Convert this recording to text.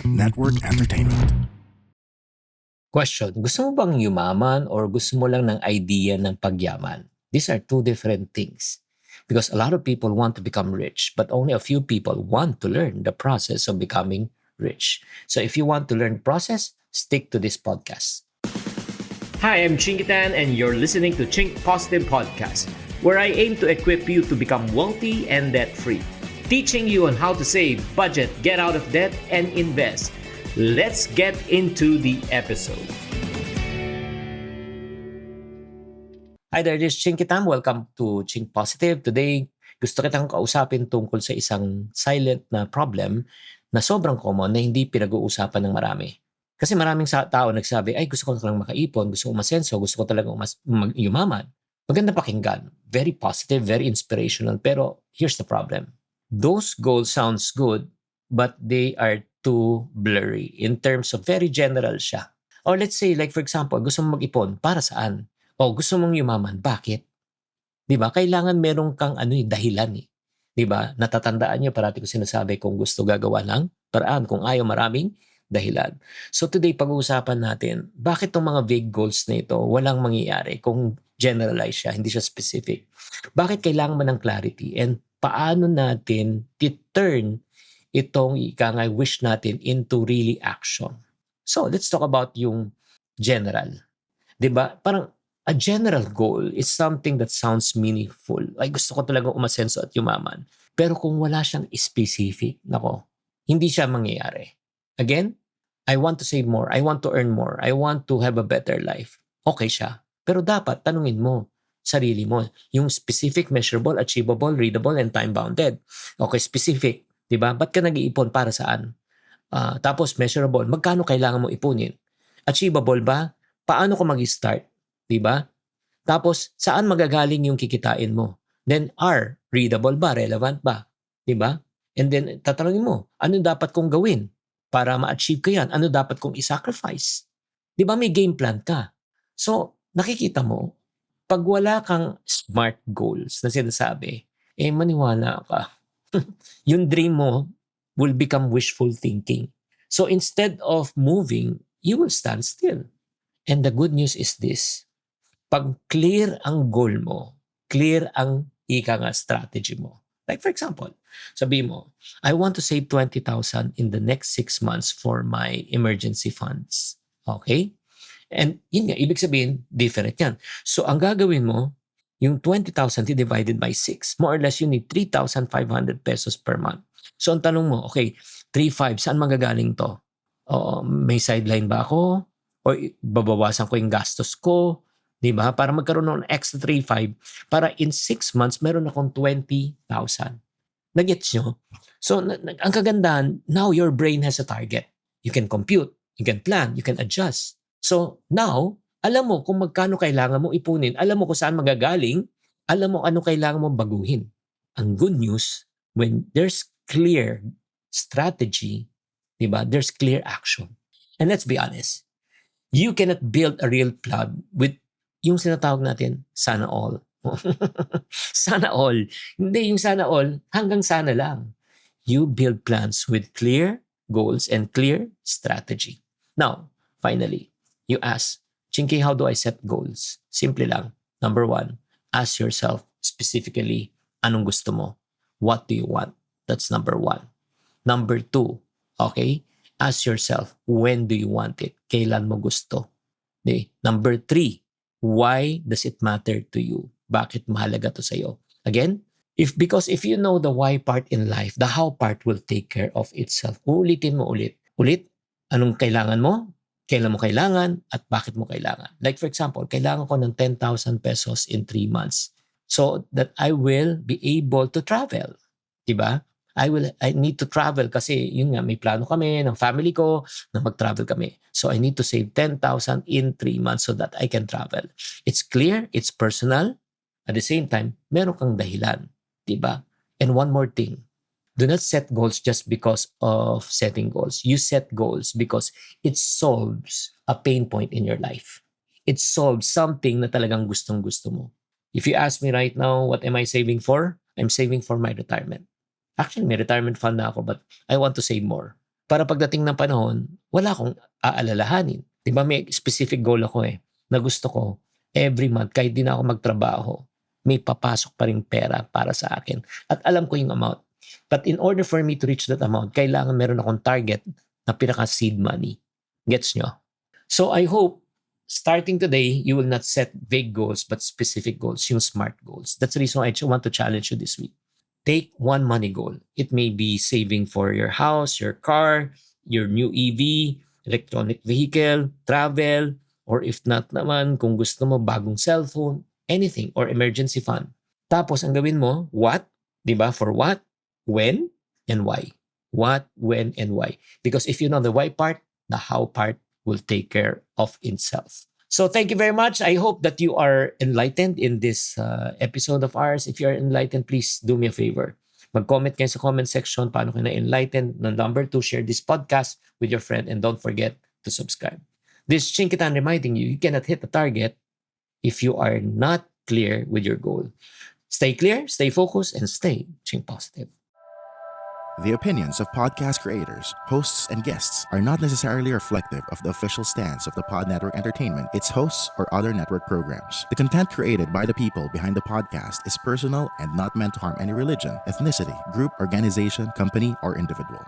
Network Entertainment. Question, gusto mo bang yumaman or gusto mo lang ng idea ng pagyaman? These are two different things. Because a lot of people want to become rich, but only a few people want to learn the process of becoming rich. So if you want to learn the process, stick to this podcast. Hi, I'm Chinkitan and you're listening to Chink Positive Podcast, where I aim to equip you to become wealthy and debt-free. Teaching you on how to save, budget, get out of debt, and invest. Let's get into the episode. Hi there, this is Chinkitan. Welcome to Chink Positive. Today, gusto kitang kausapin tungkol sa isang silent na problem na sobrang common na hindi pinag-uusapan ng marami. Kasi maraming tao nagsabi, ay gusto ko lang makaipon, gusto ko umasenso, gusto ko talaga yumaman. Maganda pakinggan, very positive, very inspirational, pero here's the problem. Those goals sounds good, but they are too blurry in terms of very general siya. Or let's say, like for example, gusto mong mag-ipon, para saan? O gusto mong yumaman, bakit? Diba? Kailangan meron kang dahilan eh. Diba? Natatandaan niyo, parati ko sinasabi kung gusto gagawa ng paraan, kung ayaw maraming dahilan. So today, pag-uusapan natin, bakit tong mga vague goals na ito walang mangyayari kung generalize siya, hindi siya specific. Bakit kailangan mo ng clarity and paano natin turn itong wish natin into really action. So let's talk about yung general. Diba? Parang a general goal is something that sounds meaningful. Ay gusto ko talaga umasenso at yumaman. Pero kung wala siyang specific, hindi siya mangyayari. Again, I want to save more. I want to earn more. I want to have a better life. Okay siya. Pero dapat tanungin mo sarili mo. Yung specific, measurable, achievable, readable, and time-bounded. Okay, specific. Diba? Ba't ka nag-iipon? Para saan? Tapos measurable. Magkano kailangan mo ipunin? Achievable ba? Paano ko mag-start? Diba? Tapos, saan magagaling yung kikitain mo? Then, R, readable ba? Relevant ba? Diba? And then, tatanungin mo, ano dapat kong gawin para ma-achieve ko yan? Ano dapat kong i-sacrifice? Diba may game plan ka? So, nakikita mo, pag wala kang SMART goals na sinasabi, maniwala ka. Yung dream mo will become wishful thinking. So, instead of moving, you will stand still. And the good news is this. Pag clear ang goal mo, clear ang strategy mo. Like for example, sabi mo, I want to save 20,000 in the next 6 months for my emergency funds. Okay? And yun nga, ibig sabihin, different yan. So ang gagawin mo, yung 20,000 divided by 6, more or less you need 3,500 pesos per month. So ang tanong mo, okay, 3,500, saan magagaling to? May sideline ba ako? O babawasan ko yung gastos ko? Diba? Para magkaroon ng extra 3,500 para in 6 months meron akong 20,000. Nagets nyo? So ang kagandahan, now your brain has a target. You can compute, you can plan, you can adjust. So now, alam mo kung magkano kailangan mo ipunin, alam mo kung saan magagaling, alam mo ano kailangan mo baguhin. Ang good news, when there's clear strategy, diba? There's clear action. And let's be honest, you cannot build a real plan with yung sinatawag natin, sana all. Sana all. Hindi, yung sana all, hanggang sana lang. You build plans with clear goals and clear strategy. Now, finally, you ask, Chinky, how do I set goals? Simple lang. Number 1, ask yourself specifically, anong gusto mo? What do you want? That's number 1. Number 2, okay? Ask yourself, when do you want it? Kailan mo gusto? Okay? Number 3, why does it matter to you? Bakit mahalaga to sa'yo? Again, because if you know the why part in life, the how part will take care of itself. Uulitin mo ulit. Anong kailangan mo? Kailan mo kailangan? At bakit mo kailangan? Like for example, kailangan ko ng 10,000 pesos in 3 months so that I will be able to travel. Diba? I need to travel kasi yun nga, may plano kami ng family ko na mag-travel kami. So I need to save 10,000 in 3 months so that I can travel. It's clear, it's personal. At the same time, meron kang dahilan. Diba? And one more thing, do not set goals just because of setting goals. You set goals because it solves a pain point in your life. It solves something na talagang gustong-gusto mo. If you ask me right now, what am I saving for? I'm saving for my retirement. Actually, may retirement fund na ako, but I want to save more. Para pagdating ng panahon, wala akong aalalahanin. 'Di ba may specific goal ako na gusto ko every month kahit di na ako magtrabaho, may papasok pa ring pera para sa akin at alam ko yung amount. But in order for me to reach that amount, kailangan meron akong target na pinaka-seed money. Gets nyo? So I hope starting today, you will not set vague goals but specific goals, yung SMART goals. That's the reason why I want to challenge you this week. Take one money goal. It may be saving for your house, your car, your new EV, electronic vehicle, travel, or if not naman, kung gusto mo bagong cellphone, anything, or emergency fund. Tapos ang gawin mo, what? Diba? For what, when, and why. What, when, and why. Because if you know the why part, the how part will take care of itself. So thank you very much. I hope that you are enlightened in this episode of ours. If you are enlightened, please do me a favor. Mag-comment kayo sa comment section paano kayo na-enlightened. Number 2, share this podcast with your friend and don't forget to subscribe. This is Chinkitan reminding you, you cannot hit the target if you are not clear with your goal. Stay clear, stay focused, and stay Chink Positive. The opinions of podcast creators, hosts, and guests are not necessarily reflective of the official stance of the Pod Network Entertainment, its hosts, or other network programs. The content created by the people behind the podcast is personal and not meant to harm any religion, ethnicity, group, organization, company, or individual.